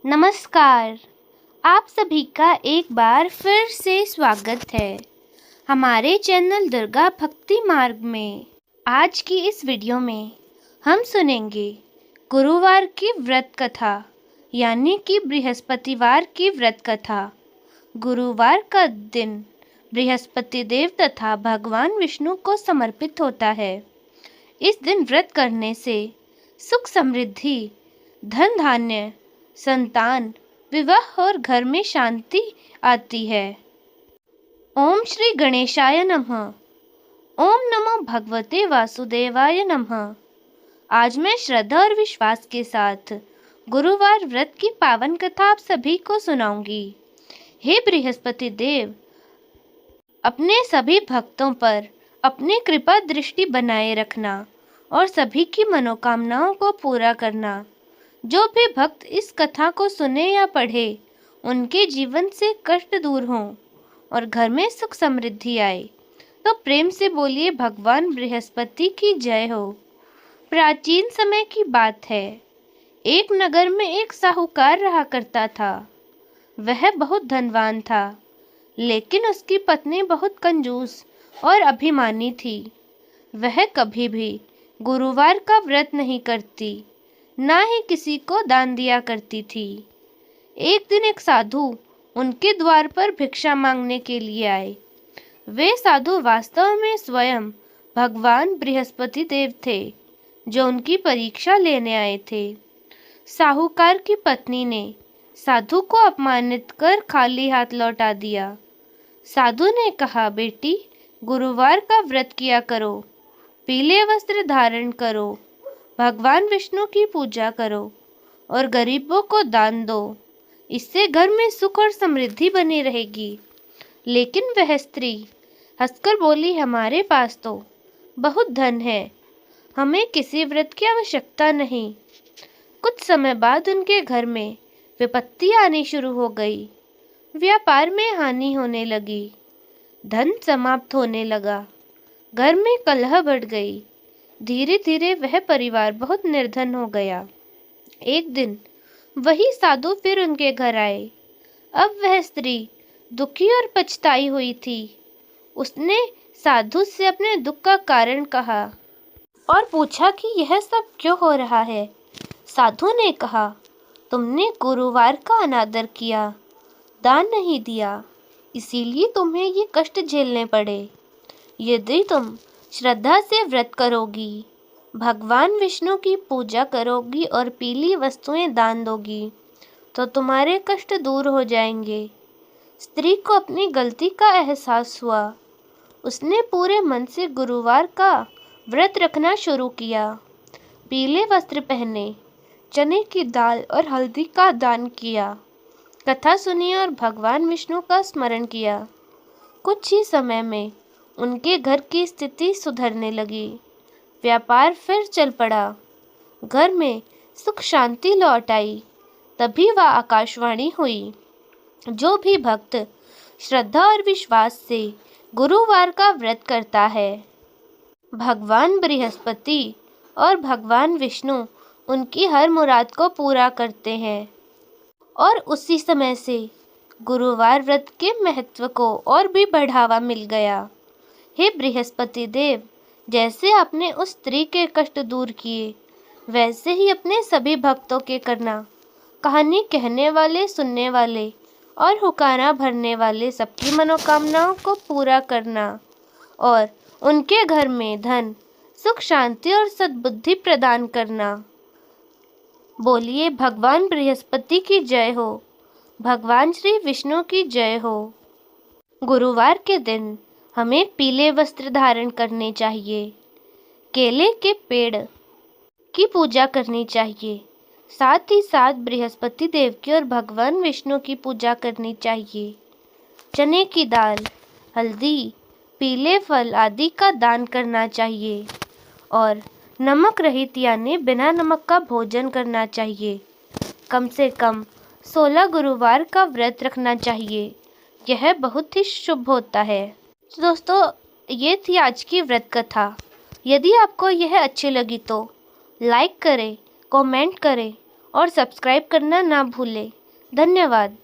नमस्कार। आप सभी का एक बार फिर से स्वागत है हमारे चैनल दुर्गा भक्ति मार्ग में। आज की इस वीडियो में हम सुनेंगे गुरुवार की व्रत कथा यानी कि बृहस्पतिवार की व्रत कथा। गुरुवार का दिन बृहस्पति देव तथा भगवान विष्णु को समर्पित होता है। इस दिन व्रत करने से सुख समृद्धि, धन धान्य, संतान, विवाह और घर में शांति आती है। ओम श्री गणेशाय नमः। ओम नमो भगवते वासुदेवाय नमः। आज मैं श्रद्धा और विश्वास के साथ गुरुवार व्रत की पावन कथा आप सभी को सुनाऊंगी। हे बृहस्पति देव, अपने सभी भक्तों पर अपनी कृपा दृष्टि बनाए रखना और सभी की मनोकामनाओं को पूरा करना। जो भी भक्त इस कथा को सुने या पढ़े, उनके जीवन से कष्ट दूर हों और घर में सुख समृद्धि आए। तो प्रेम से बोलिए भगवान बृहस्पति की जय हो। प्राचीन समय की बात है। एक नगर में एक साहूकार रहा करता था। वह बहुत धनवान था, लेकिन उसकी पत्नी बहुत कंजूस और अभिमानी थी। वह कभी भी गुरुवार का व्रत नहीं करती, ना ही किसी को दान दिया करती थी। एक दिन एक साधु उनके द्वार पर भिक्षा मांगने के लिए आए। वे साधु वास्तव में स्वयं भगवान बृहस्पति देव थे, जो उनकी परीक्षा लेने आए थे। साहूकार की पत्नी ने साधु को अपमानित कर खाली हाथ लौटा दिया। साधु ने कहा, बेटी, गुरुवार का व्रत किया करो, पीले वस्त्र धारण करो, भगवान विष्णु की पूजा करो और गरीबों को दान दो। इससे घर में सुख और समृद्धि बनी रहेगी। लेकिन वह स्त्री हंसकर बोली, हमारे पास तो बहुत धन है, हमें किसी व्रत की आवश्यकता नहीं। कुछ समय बाद उनके घर में विपत्ति आनी शुरू हो गई। व्यापार में हानि होने लगी, धन समाप्त होने लगा, घर में कलह बढ़ गई। धीरे धीरे वह परिवार बहुत निर्धन हो गया। एक दिन वही साधु फिर उनके घर आए। अब वह स्त्री दुखी और पछताई हुई थी। उसने साधु से अपने दुख का कारण कहा और पूछा कि यह सब क्यों हो रहा है। साधु ने कहा, तुमने गुरुवार का अनादर किया, दान नहीं दिया, इसीलिए तुम्हें ये कष्ट झेलने पड़े। यदि तुम श्रद्धा से व्रत करोगी, भगवान विष्णु की पूजा करोगी और पीली वस्तुएं दान दोगी, तो तुम्हारे कष्ट दूर हो जाएंगे। स्त्री को अपनी गलती का एहसास हुआ। उसने पूरे मन से गुरुवार का व्रत रखना शुरू किया। पीले वस्त्र पहने, चने की दाल और हल्दी का दान किया, कथा सुनी और भगवान विष्णु का स्मरण किया। कुछ ही समय में उनके घर की स्थिति सुधरने लगी। व्यापार फिर चल पड़ा, घर में सुख शांति लौट आई। तभी वह आकाशवाणी हुई, जो भी भक्त श्रद्धा और विश्वास से गुरुवार का व्रत करता है, भगवान बृहस्पति और भगवान विष्णु उनकी हर मुराद को पूरा करते हैं। और उसी समय से गुरुवार व्रत के महत्व को और भी बढ़ावा मिल गया। हे बृहस्पति देव, जैसे आपने उस स्त्री के कष्ट दूर किए, वैसे ही अपने सभी भक्तों के करना। कहानी कहने वाले, सुनने वाले और हुक्काना भरने वाले सबकी मनोकामनाओं को पूरा करना और उनके घर में धन, सुख, शांति और सद्बुद्धि प्रदान करना। बोलिए भगवान बृहस्पति की जय हो, भगवान श्री विष्णु की जय हो। गुरुवार के दिन हमें पीले वस्त्र धारण करने चाहिए, केले के पेड़ की पूजा करनी चाहिए, साथ ही साथ बृहस्पति देव की और भगवान विष्णु की पूजा करनी चाहिए। चने की दाल, हल्दी, पीले फल आदि का दान करना चाहिए और नमक रहित यानी बिना नमक का भोजन करना चाहिए। कम से कम 16 गुरुवार का व्रत रखना चाहिए। यह बहुत ही शुभ होता है। तो दोस्तों, ये थी आज की व्रत कथा। यदि आपको यह अच्छी लगी तो लाइक करें, कमेंट करें और सब्सक्राइब करना ना भूलें। धन्यवाद।